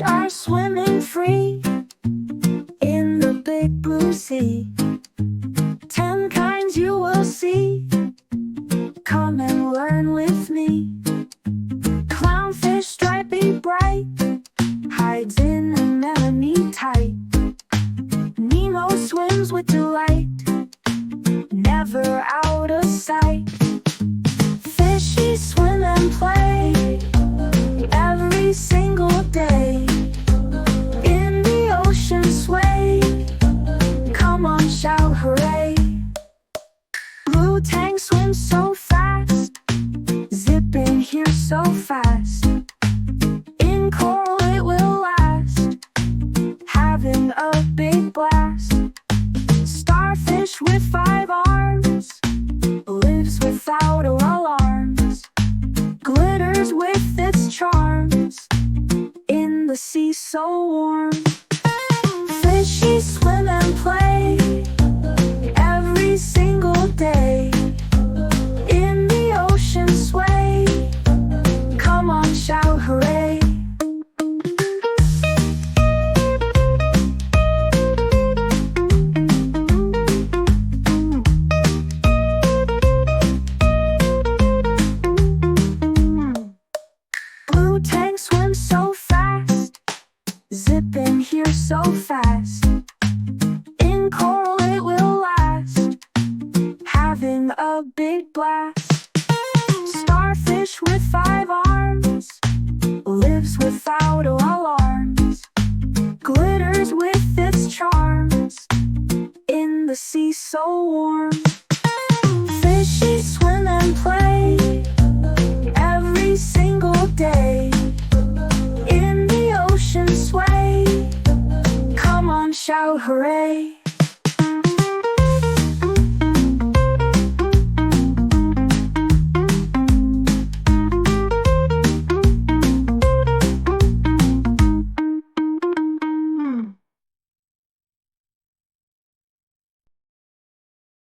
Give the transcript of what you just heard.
are swimming free in the big blue sea. 10 kinds you will see. Come and learn with me. Clownfish stripey bright, hides in anemone tight. Nemo swims with delight, never out of sight. Fishy swim and play every single day. In the ocean sway, come on shout hooray. Blue tangs swim so fast, zipping here so fast. In coral it will last, having a big blast. Starfish with 5 arms, lives without alarms. Glitters with its charms, in the sea so warm. Fishy swim and play every single day. In the ocean sway, come on shout hooray. Blue tank swims so fast, zipping here so fast. In coral it will last, having a big blast. Starfish with 5 arms, lives without alarms. Glitters with its charms, in the sea so warm. Fishy swim and play every single day. In the ocean sway, come on shout hooray.